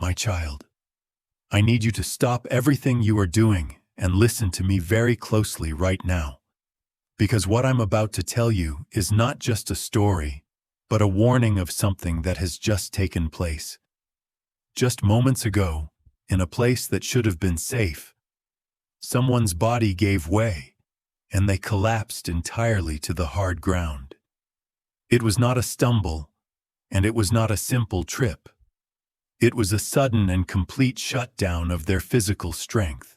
My child, I need you to stop everything you are doing and listen to me very closely right now. Because what I'm about to tell you is not just a story, but a warning of something that has just taken place. Just moments ago, in a place that should have been safe, someone's body gave way, and they collapsed entirely to the hard ground. It was not a stumble, and it was not a simple trip. It was a sudden and complete shutdown of their physical strength.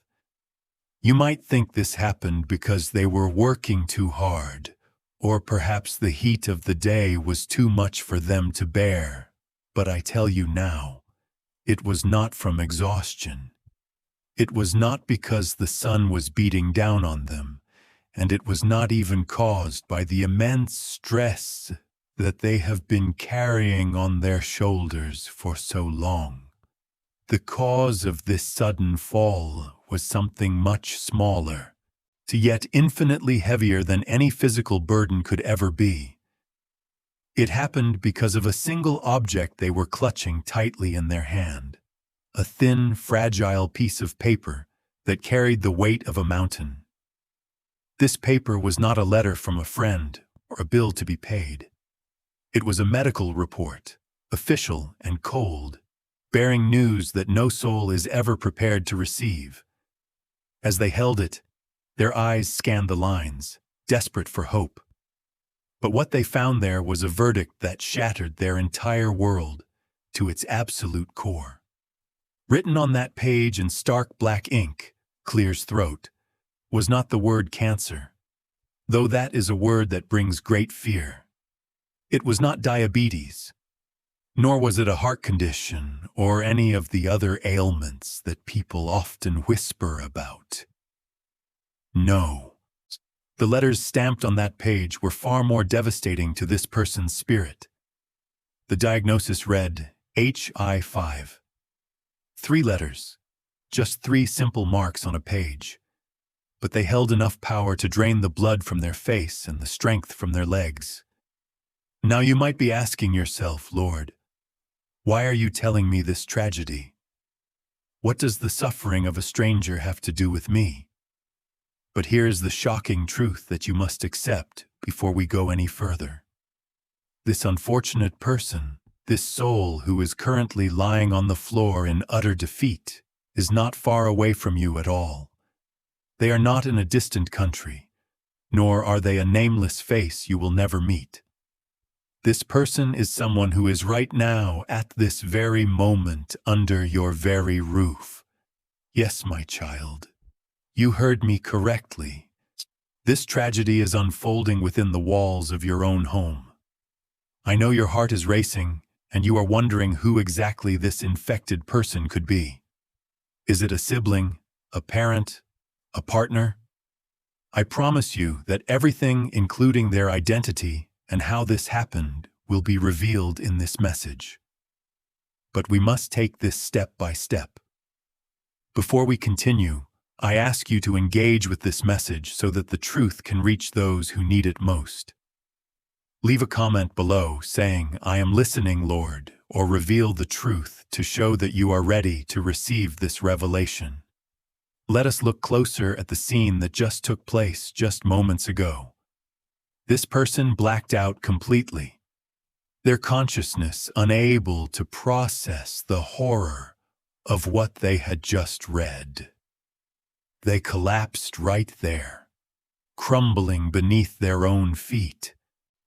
You might think this happened because they were working too hard, or perhaps the heat of the day was too much for them to bear. But I tell you now, it was not from exhaustion. It was not because the sun was beating down on them, and it was not even caused by the immense stress that they have been carrying on their shoulders for so long. The cause of this sudden fall was something much smaller, yet infinitely heavier than any physical burden could ever be. It happened because of a single object they were clutching tightly in their hand, a thin, fragile piece of paper that carried the weight of a mountain. This paper was not a letter from a friend or a bill to be paid. It was a medical report, official and cold, bearing news that no soul is ever prepared to receive. As they held it, their eyes scanned the lines, desperate for hope. But what they found there was a verdict that shattered their entire world to its absolute core. Written on that page in stark black ink, Clear's throat, was not the word cancer, though that is a word that brings great fear. It was not diabetes, nor was it a heart condition or any of the other ailments that people often whisper about. No. The letters stamped on that page were far more devastating to this person's spirit. The diagnosis read HI5. 3 letters, just 3 simple marks on a page, but they held enough power to drain the blood from their face and the strength from their legs. Now you might be asking yourself, Lord, why are you telling me this tragedy? What does the suffering of a stranger have to do with me? But here's the shocking truth that you must accept before we go any further. This unfortunate person, this soul who is currently lying on the floor in utter defeat, is not far away from you at all. They are not in a distant country, nor are they a nameless face you will never meet. This person is someone who is right now, at this very moment, under your very roof. Yes, my child, you heard me correctly. This tragedy is unfolding within the walls of your own home. I know your heart is racing, and you are wondering who exactly this infected person could be. Is it a sibling, a parent, a partner? I promise you that everything, including their identity and how this happened, will be revealed in this message. But we must take this step by step. Before we continue, I ask you to engage with this message so that the truth can reach those who need it most. Leave a comment below saying, "I am listening, Lord," or reveal the truth to show that you are ready to receive this revelation. Let us look closer at the scene that just took place just moments ago. This person blacked out completely, their consciousness unable to process the horror of what they had just read. They collapsed right there, crumbling beneath their own feet,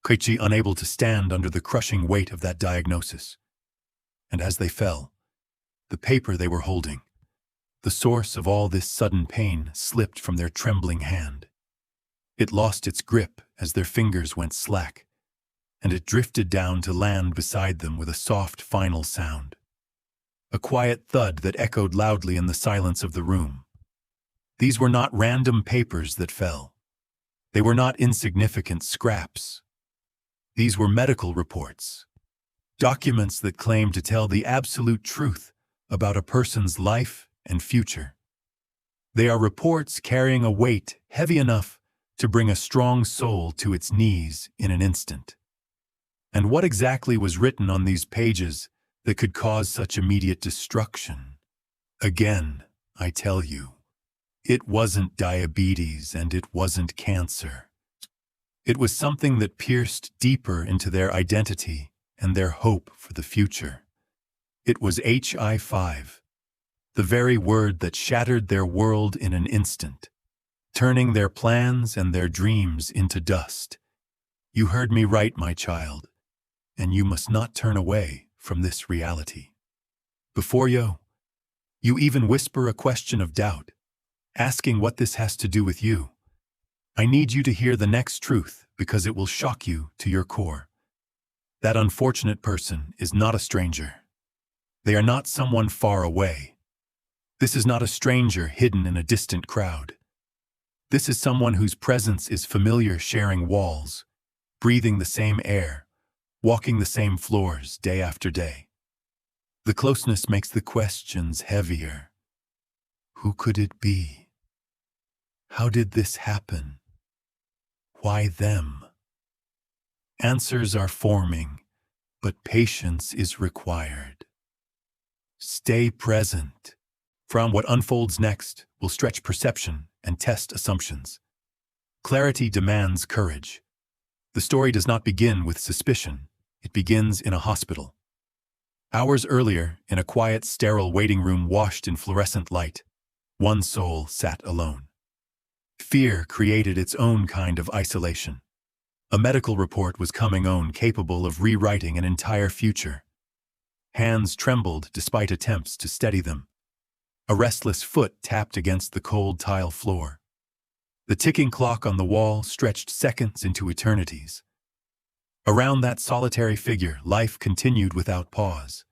Koichi unable to stand under the crushing weight of that diagnosis. And as they fell, the paper they were holding, the source of all this sudden pain, slipped from their trembling hand. It lost its grip as their fingers went slack, and it drifted down to land beside them with a soft final sound. A quiet thud that echoed loudly in the silence of the room. These were not random papers that fell. They were not insignificant scraps. These were medical reports, documents that claimed to tell the absolute truth about a person's life and future. They are reports carrying a weight heavy enough to bring a strong soul to its knees in an instant. And what exactly was written on these pages that could cause such immediate destruction. Again, I tell you, it wasn't diabetes and it wasn't cancer. It was something that pierced deeper into their identity and their hope for the future. It was HIV, the very word that shattered their world in an instant, turning their plans and their dreams into dust. You heard me right, my child, and you must not turn away from this reality. Before you even whisper a question of doubt, asking what this has to do with you, I need you to hear the next truth because it will shock you to your core. That unfortunate person is not a stranger. They are not someone far away. This is not a stranger hidden in a distant crowd. This is someone whose presence is familiar, sharing walls, breathing the same air, walking the same floors day after day. The closeness makes the questions heavier. Who could it be? How did this happen? Why them? Answers are forming, but patience is required. Stay present. From what unfolds next will stretch perception and test assumptions. Clarity demands courage. The story does not begin with suspicion. It begins in a hospital. Hours earlier, in a quiet, sterile waiting room washed in fluorescent light, one soul sat alone. Fear created its own kind of isolation. A medical report was coming on capable of rewriting an entire future. Hands trembled despite attempts to steady them. A restless foot tapped against the cold tile floor. The ticking clock on the wall stretched seconds into eternities. Around that solitary figure, life continued without pause.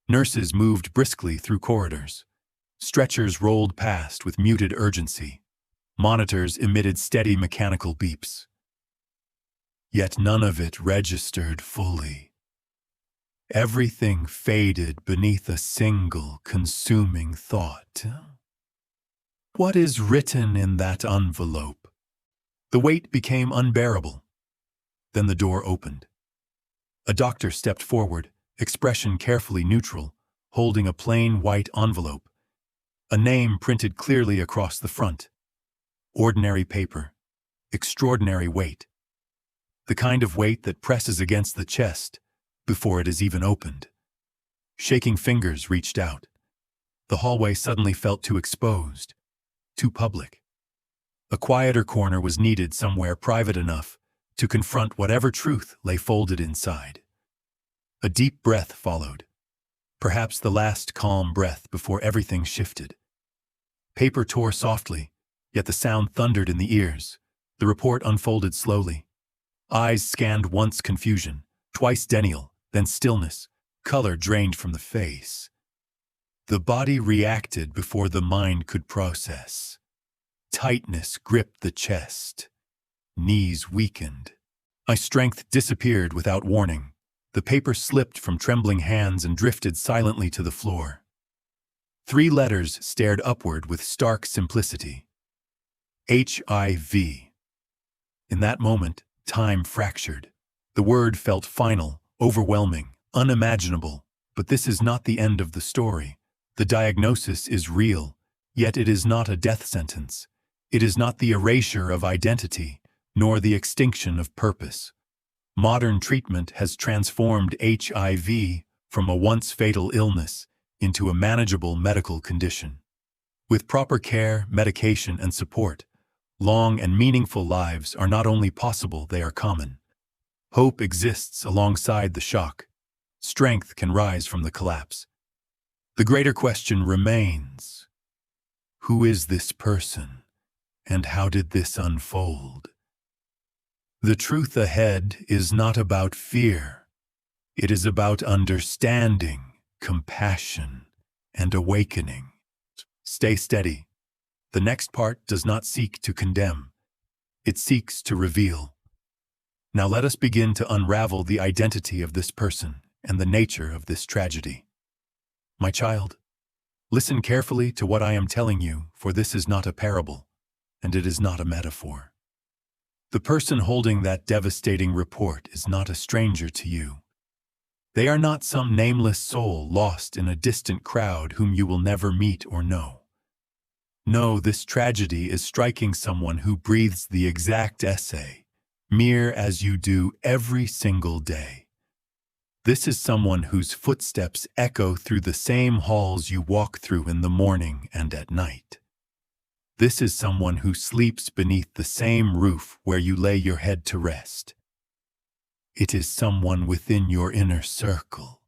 Nurses moved briskly through corridors. Stretchers rolled past with muted urgency. Monitors emitted steady mechanical beeps. Yet none of it registered fully. Everything faded beneath a single consuming thought. What is written in that envelope? The weight became unbearable. Then the door opened. A doctor stepped forward, expression carefully neutral, holding a plain white envelope. A name printed clearly across the front. Ordinary paper. Extraordinary weight. The kind of weight that presses against the chest before it is even opened. Shaking fingers reached out. The hallway suddenly felt too exposed, too public. A quieter corner was needed, somewhere private enough to confront whatever truth lay folded inside. A deep breath followed, perhaps the last calm breath before everything shifted. Paper tore softly, yet the sound thundered in the ears. The report unfolded slowly. Eyes scanned once confusion, twice denial, then stillness, color drained from the face. The body reacted before the mind could process. Tightness gripped the chest. Knees weakened. My strength disappeared without warning. The paper slipped from trembling hands and drifted silently to the floor. 3 letters stared upward with stark simplicity. HIV. In that moment, time fractured. The word felt final, overwhelming, unimaginable. But this is not the end of the story. The diagnosis is real, yet it is not a death sentence. It is not the erasure of identity, nor the extinction of purpose. Modern treatment has transformed HIV from a once fatal illness into a manageable medical condition. With proper care, medication, and support, long and meaningful lives are not only possible, they are common. Hope exists alongside the shock. Strength can rise from the collapse. The greater question remains: who is this person, and how did this unfold? The truth ahead is not about fear. It is about understanding, compassion, and awakening. Stay steady. The next part does not seek to condemn. It seeks to reveal. Now let us begin to unravel the identity of this person and the nature of this tragedy. My child, listen carefully to what I am telling you, for this is not a parable, and it is not a metaphor. The person holding that devastating report is not a stranger to you. They are not some nameless soul lost in a distant crowd whom you will never meet or know. No, this tragedy is striking someone who breathes the exact essay, mere as you do every single day. This is someone whose footsteps echo through the same halls you walk through in the morning and at night. This is someone who sleeps beneath the same roof where you lay your head to rest. It is someone within your inner circle,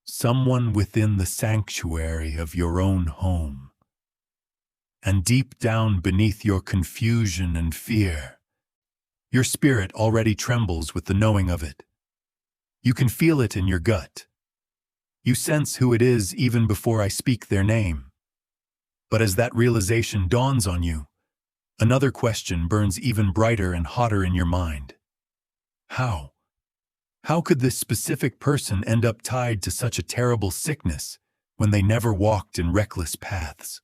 someone within the sanctuary of your own home. And deep down beneath your confusion and fear, your spirit already trembles with the knowing of it. You can feel it in your gut. You sense who it is even before I speak their name. But as that realization dawns on you, another question burns even brighter and hotter in your mind. How? How could this specific person end up tied to such a terrible sickness when they never walked in reckless paths?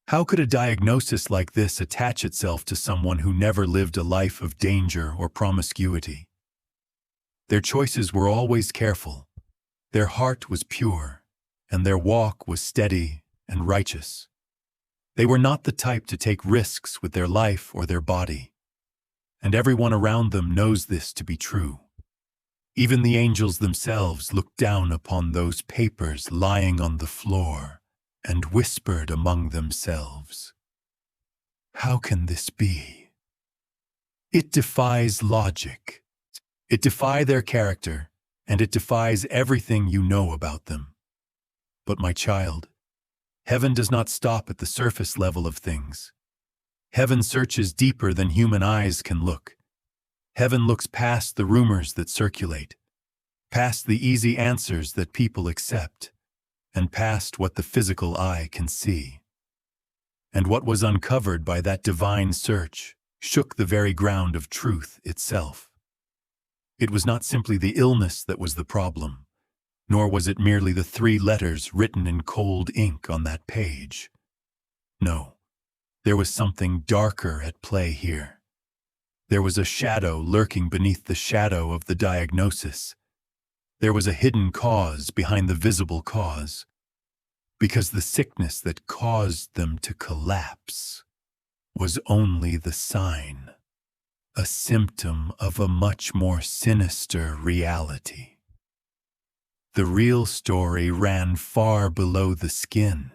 How could a diagnosis like this attach itself to someone who never lived a life of danger or promiscuity? Their choices were always careful, their heart was pure, and their walk was steady and righteous. They were not the type to take risks with their life or their body, and everyone around them knows this to be true. Even the angels themselves looked down upon those papers lying on the floor and whispered among themselves, "How can this be?" It defies logic. It defies their character, and it defies everything you know about them. But my child, heaven does not stop at the surface level of things. Heaven searches deeper than human eyes can look. Heaven looks past the rumors that circulate, past the easy answers that people accept, and past what the physical eye can see. And what was uncovered by that divine search shook the very ground of truth itself. It was not simply the illness that was the problem, nor was it merely the 3 letters written in cold ink on that page. No, there was something darker at play here. There was a shadow lurking beneath the shadow of the diagnosis. There was a hidden cause behind the visible cause, because the sickness that caused them to collapse was only the sign, a symptom of a much more sinister reality. The real story ran far below the skin,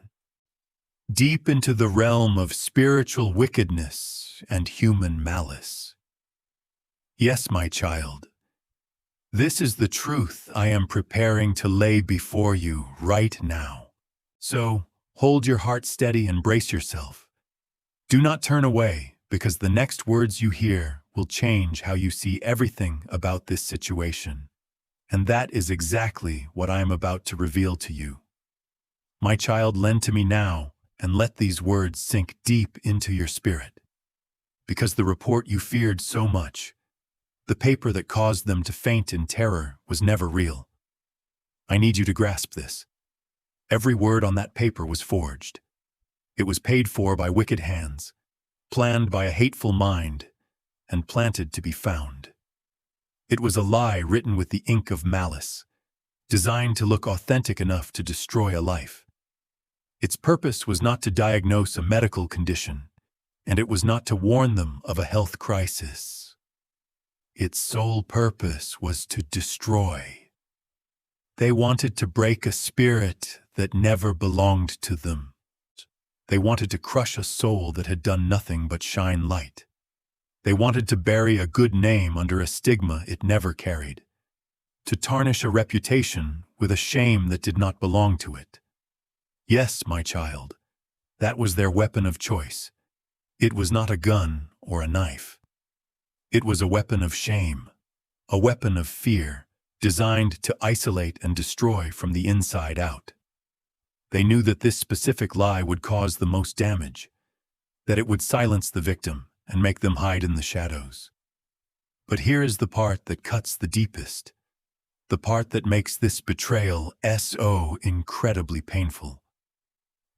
deep into the realm of spiritual wickedness and human malice. Yes, my child, this is the truth I am preparing to lay before you right now. So, hold your heart steady and brace yourself. Do not turn away, because the next words you hear will change how you see everything about this situation. And that is exactly what I am about to reveal to you. My child, lend to me now and let these words sink deep into your spirit. Because the report you feared so much, the paper that caused them to faint in terror, was never real. I need you to grasp this. Every word on that paper was forged. It was paid for by wicked hands, planned by a hateful mind, and planted to be found. It was a lie written with the ink of malice, designed to look authentic enough to destroy a life. Its purpose was not to diagnose a medical condition, and it was not to warn them of a health crisis. Its sole purpose was to destroy. They wanted to break a spirit that never belonged to them. They wanted to crush a soul that had done nothing but shine light. They wanted to bury a good name under a stigma it never carried, to tarnish a reputation with a shame that did not belong to it. Yes, my child, that was their weapon of choice. It was not a gun or a knife. It was a weapon of shame, a weapon of fear, designed to isolate and destroy from the inside out. They knew that this specific lie would cause the most damage, that it would silence the victim and make them hide in the shadows. But here is the part that cuts the deepest, the part that makes this betrayal so incredibly painful.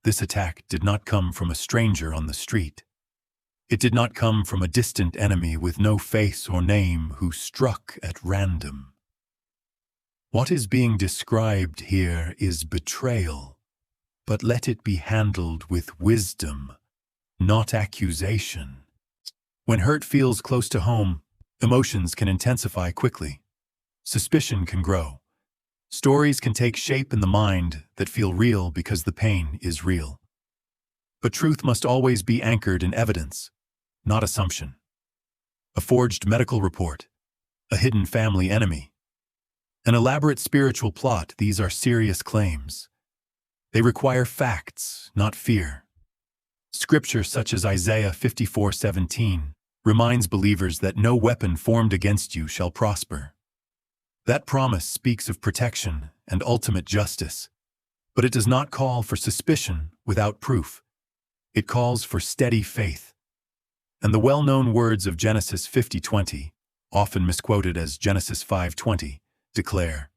This attack did not come from a stranger on the street. It did not come from a distant enemy with no face or name who struck at random. What is being described here is betrayal, but let it be handled with wisdom, not accusation. When hurt feels close to home, emotions can intensify quickly. Suspicion can grow. Stories can take shape in the mind that feel real because the pain is real. But truth must always be anchored in evidence, not assumption. A forged medical report, a hidden family enemy, an elaborate spiritual plot, these are serious claims. They require facts, not fear. Scripture such as Isaiah 54:17 reminds believers that no weapon formed against you shall prosper. That promise speaks of protection and ultimate justice, but it does not call for suspicion without proof. It calls for steady faith. And the well-known words of Genesis 50:20, often misquoted as Genesis 5:20, declare,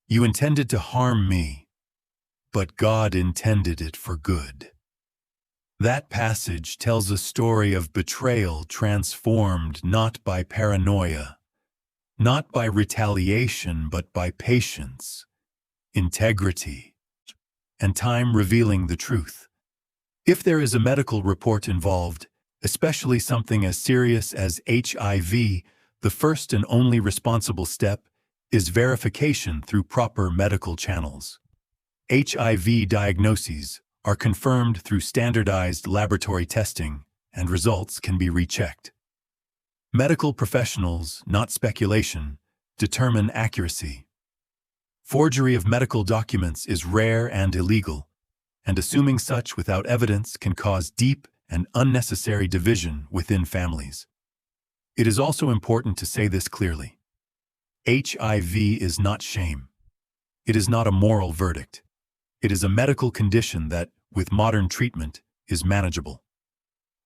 "You intended to harm me, but God intended it for good." That passage tells a story of betrayal transformed not by paranoia, not by retaliation, but by patience, integrity, and time revealing the truth. If there is a medical report involved, especially something as serious as HIV, the first and only responsible step is verification through proper medical channels. HIV diagnoses are confirmed through standardized laboratory testing, and results can be rechecked. Medical professionals, not speculation, determine accuracy. Forgery of medical documents is rare and illegal, and assuming such without evidence can cause deep and unnecessary division within families. It is also important to say this clearly. HIV is not shame. It is not a moral verdict. It is a medical condition that, with modern treatment, is manageable.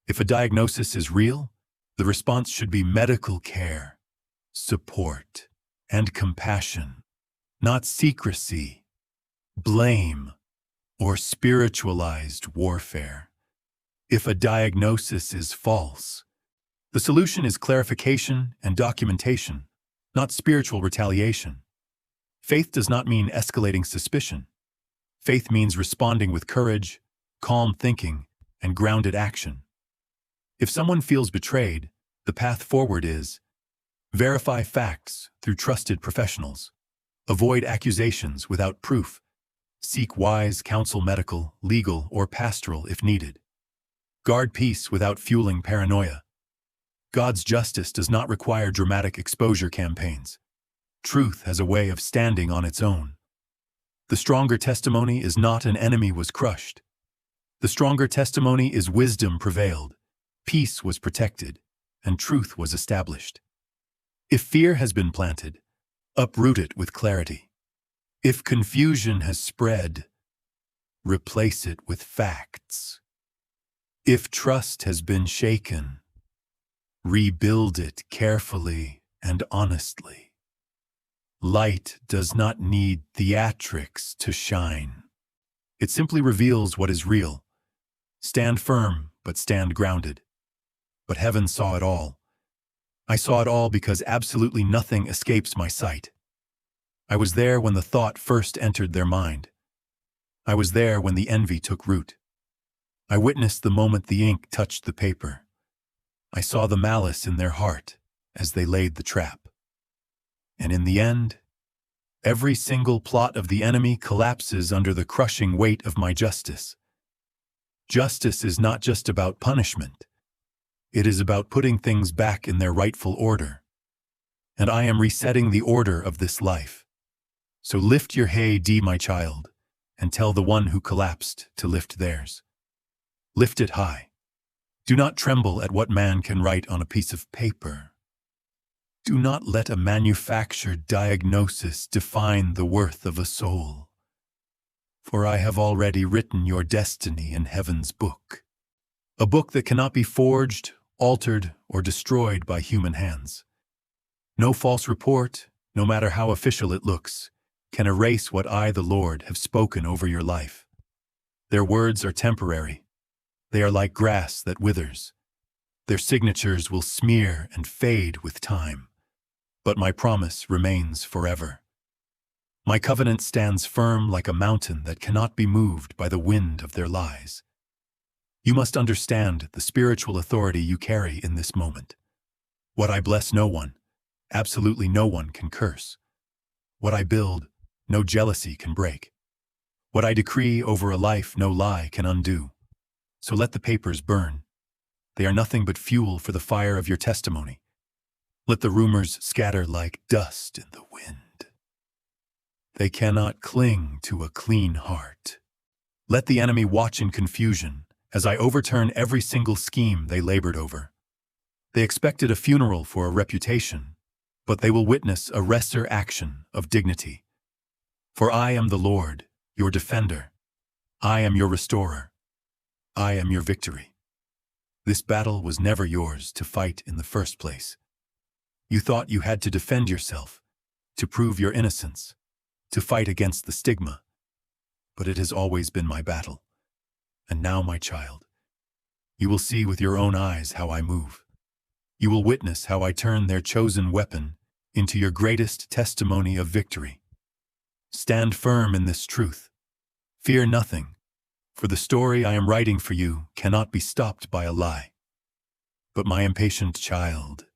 If a diagnosis is real, the response should be medical care, support, and compassion, not secrecy, blame, or spiritualized warfare. If a diagnosis is false, the solution is clarification and documentation, not spiritual retaliation. Faith does not mean escalating suspicion. Faith means responding with courage, calm thinking, and grounded action. If someone feels betrayed, the path forward is verify facts through trusted professionals, avoid accusations without proof, seek wise counsel, medical, legal, or pastoral if needed. Guard peace without fueling paranoia. God's justice does not require dramatic exposure campaigns. Truth has a way of standing on its own. The stronger testimony is not an enemy was crushed. The stronger testimony is wisdom prevailed, peace was protected, and truth was established. If fear has been planted, uproot it with clarity. If confusion has spread, replace it with facts. If trust has been shaken, rebuild it carefully and honestly. Light does not need theatrics to shine. It simply reveals what is real. Stand firm, but stand grounded. But heaven saw it all. I saw it all because absolutely nothing escapes my sight. I was there when the thought first entered their mind. I was there when the envy took root. I witnessed the moment the ink touched the paper. I saw the malice in their heart as they laid the trap. And in the end, every single plot of the enemy collapses under the crushing weight of my justice. Justice is not just about punishment. It is about putting things back in their rightful order. And I am resetting the order of this life. So lift your head, my child, and tell the one who collapsed to lift theirs. Lift it high. Do not tremble at what man can write on a piece of paper. Do not let a manufactured diagnosis define the worth of a soul. For I have already written your destiny in heaven's book. A book that cannot be forged, altered, or destroyed by human hands. No false report, no matter how official it looks, can erase what I, the Lord, have spoken over your life. Their words are temporary. They are like grass that withers. Their signatures will smear and fade with time. But my promise remains forever. My covenant stands firm like a mountain that cannot be moved by the wind of their lies. You must understand the spiritual authority you carry in this moment. What I bless no one, absolutely no one can curse. What I build, no jealousy can break. What I decree over a life, no lie can undo. So let the papers burn. They are nothing but fuel for the fire of your testimony. Let the rumors scatter like dust in the wind. They cannot cling to a clean heart. Let the enemy watch in confusion as I overturn every single scheme they labored over. They expected a funeral for a reputation, but they will witness a resurrection of dignity. For I am the Lord, your defender. I am your restorer. I am your victory. This battle was never yours to fight in the first place. You thought you had to defend yourself, to prove your innocence, to fight against the stigma. But it has always been my battle. And now, my child, you will see with your own eyes how I move. You will witness how I turn their chosen weapon into your greatest testimony of victory. Stand firm in this truth. Fear nothing, for the story I am writing for you cannot be stopped by a lie. But my impatient child,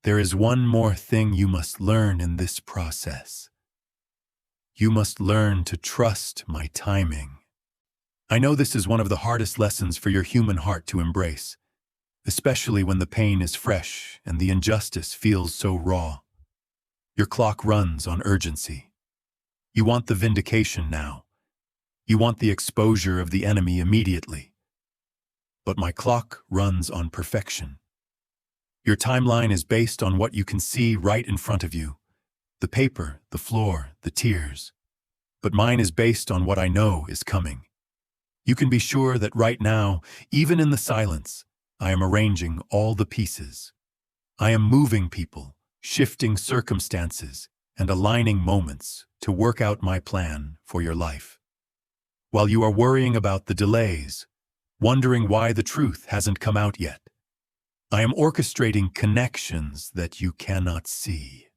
there is one more thing you must learn in this process. You must learn to trust my timing. I know this is one of the hardest lessons for your human heart to embrace, especially when the pain is fresh and the injustice feels so raw. Your clock runs on urgency. You want the vindication now. You want the exposure of the enemy immediately. But my clock runs on perfection. Your timeline is based on what you can see right in front of you. The paper, the floor, the tears. But mine is based on what I know is coming. You can be sure that right now, even in the silence, I am arranging all the pieces. I am moving people, shifting circumstances, and aligning moments to work out my plan for your life. While you are worrying about the delays, wondering why the truth hasn't come out yet, I am orchestrating connections that you cannot see.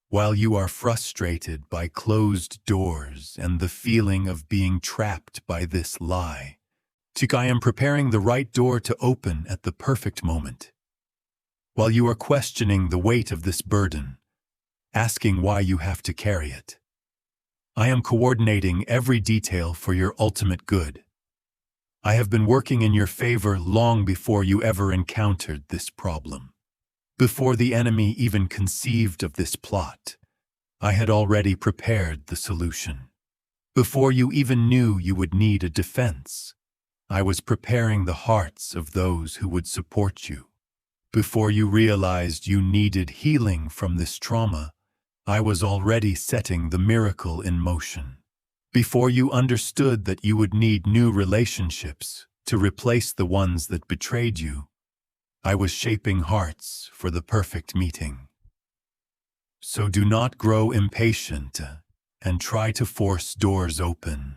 While you are frustrated by closed doors and the feeling of being trapped by this lie, I am preparing the right door to open at the perfect moment. While you are questioning the weight of this burden, asking why you have to carry it, I am coordinating every detail for your ultimate good. I have been working in your favor long before you ever encountered this problem. Before the enemy even conceived of this plot, I had already prepared the solution. Before you even knew you would need a defense, I was preparing the hearts of those who would support you. Before you realized you needed healing from this trauma, I was already setting the miracle in motion. Before you understood that you would need new relationships to replace the ones that betrayed you, I was shaping hearts for the perfect meeting. So do not grow impatient and try to force doors open.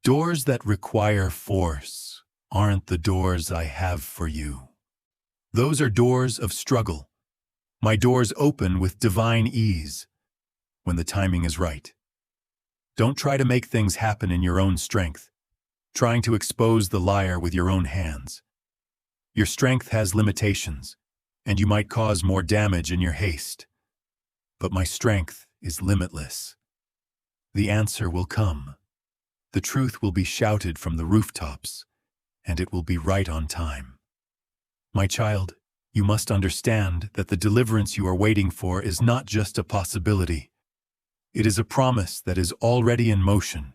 Doors that require force aren't the doors I have for you. Those are doors of struggle. My doors open with divine ease when the timing is right. Don't try to make things happen in your own strength, trying to expose the liar with your own hands. Your strength has limitations, and you might cause more damage in your haste. But my strength is limitless. The answer will come. The truth will be shouted from the rooftops, and it will be right on time. My child, you must understand that the deliverance you are waiting for is not just a possibility. It is a promise that is already in motion,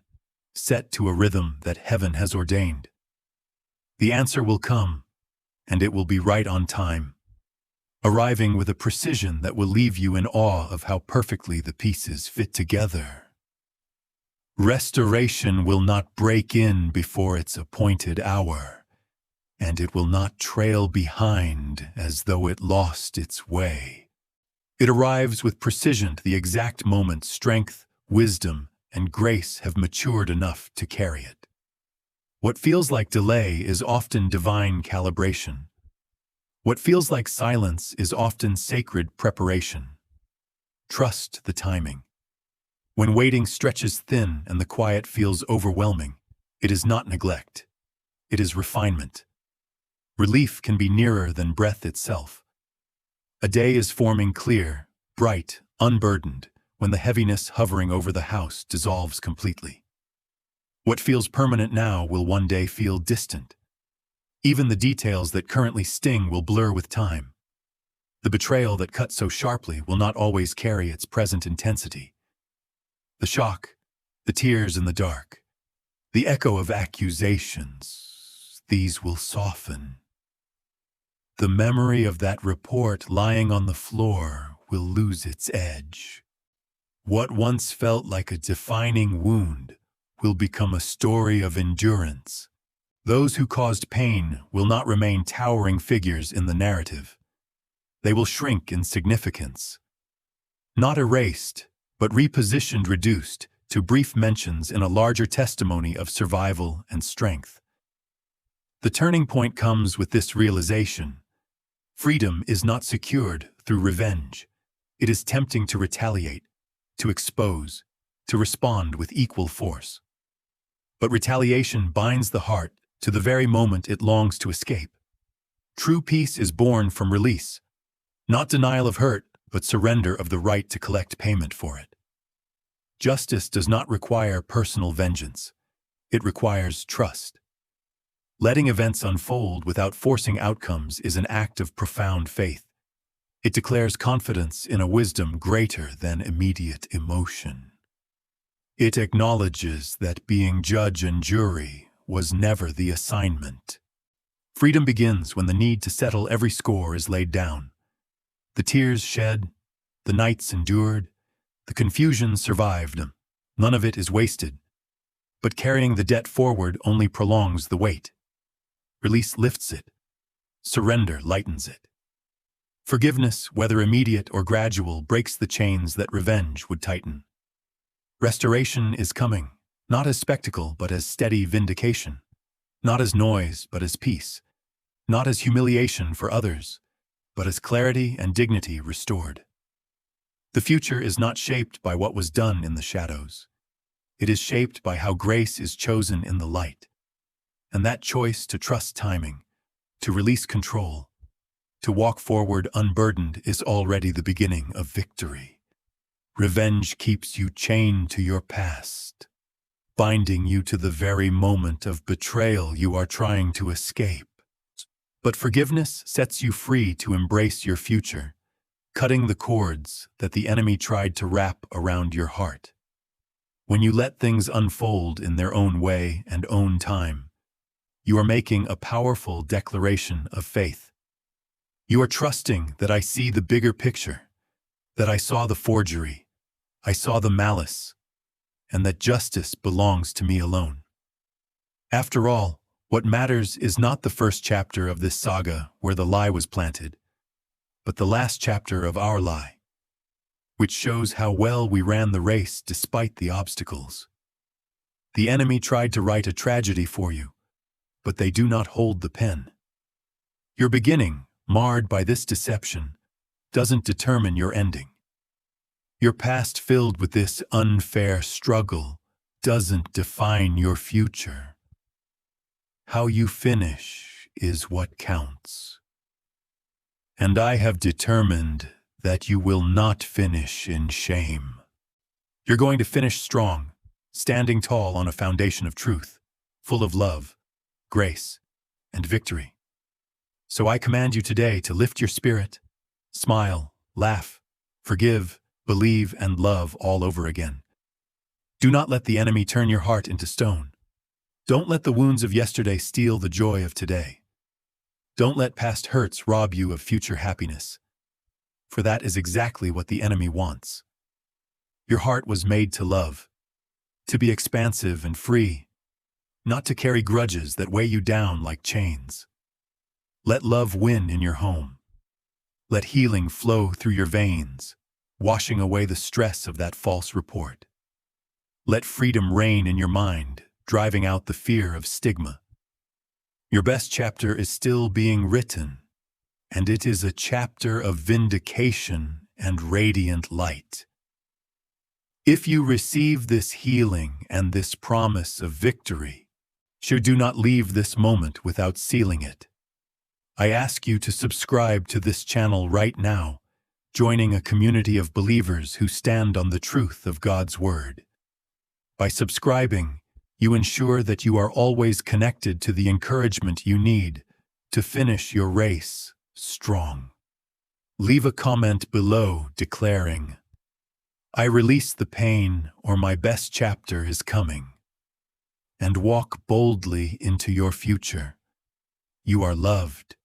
set to a rhythm that heaven has ordained. The answer will come, and it will be right on time, arriving with a precision that will leave you in awe of how perfectly the pieces fit together. Restoration will not break in before its appointed hour, and it will not trail behind as though it lost its way. It arrives with precision to the exact moment strength, wisdom, and grace have matured enough to carry it. What feels like delay is often divine calibration. What feels like silence is often sacred preparation. Trust the timing. When waiting stretches thin and the quiet feels overwhelming, it is not neglect. It is refinement. Relief can be nearer than breath itself. A day is forming clear, bright, unburdened, when the heaviness hovering over the house dissolves completely. What feels permanent now will one day feel distant. Even the details that currently sting will blur with time. The betrayal that cut so sharply will not always carry its present intensity. The shock, the tears in the dark, the echo of accusations, these will soften. The memory of that report lying on the floor will lose its edge. What once felt like a defining wound will become a story of endurance. Those who caused pain will not remain towering figures in the narrative. They will shrink in significance. Not erased, but repositioned, reduced to brief mentions in a larger testimony of survival and strength. The turning point comes with this realization. Freedom is not secured through revenge. It is tempting to retaliate, to expose, to respond with equal force. But retaliation binds the heart to the very moment it longs to escape. True peace is born from release, not denial of hurt, but surrender of the right to collect payment for it. Justice does not require personal vengeance. It requires trust. Letting events unfold without forcing outcomes is an act of profound faith. It declares confidence in a wisdom greater than immediate emotion. It acknowledges that being judge and jury was never the assignment. Freedom begins when the need to settle every score is laid down. The tears shed, the nights endured, the confusion survived. None of it is wasted. But carrying the debt forward only prolongs the weight. Release lifts it. Surrender lightens it. Forgiveness, whether immediate or gradual, breaks the chains that revenge would tighten. Restoration is coming, not as spectacle, but as steady vindication. Not as noise, but as peace. Not as humiliation for others, but as clarity and dignity restored. The future is not shaped by what was done in the shadows. It is shaped by how grace is chosen in the light. And that choice to trust timing, to release control, to walk forward unburdened is already the beginning of victory. Revenge keeps you chained to your past, binding you to the very moment of betrayal you are trying to escape. But forgiveness sets you free to embrace your future, cutting the cords that the enemy tried to wrap around your heart. When you let things unfold in their own way and own time, you are making a powerful declaration of faith. You are trusting that I see the bigger picture, that I saw the forgery, I saw the malice, and that justice belongs to me alone. After all, what matters is not the first chapter of this saga where the lie was planted, but the last chapter of our lie, which shows how well we ran the race despite the obstacles. The enemy tried to write a tragedy for you, but they do not hold the pen. Your beginning, marred by this deception, doesn't determine your ending. Your past filled with this unfair struggle doesn't define your future. How you finish is what counts. And I have determined that you will not finish in shame. You're going to finish strong, standing tall on a foundation of truth, full of love, grace, and victory. So I command you today to lift your spirit, smile, laugh, forgive, believe, and love all over again. Do not let the enemy turn your heart into stone. Don't let the wounds of yesterday steal the joy of today. Don't let past hurts rob you of future happiness, for that is exactly what the enemy wants. Your heart was made to love, to be expansive and free, not to carry grudges that weigh you down like chains. Let love win in your home. Let healing flow through your veins, washing away the stress of that false report. Let freedom reign in your mind, driving out the fear of stigma. Your best chapter is still being written, and it is a chapter of vindication and radiant light. If you receive this healing and this promise of victory, do not leave this moment without sealing it. I ask you to subscribe to this channel right now, joining a community of believers who stand on the truth of God's Word. By subscribing, you ensure that you are always connected to the encouragement you need to finish your race strong. Leave a comment below declaring, "I release the pain," or "My best chapter is coming," and walk boldly into your future. You are loved,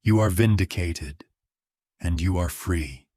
you are vindicated, and you are free.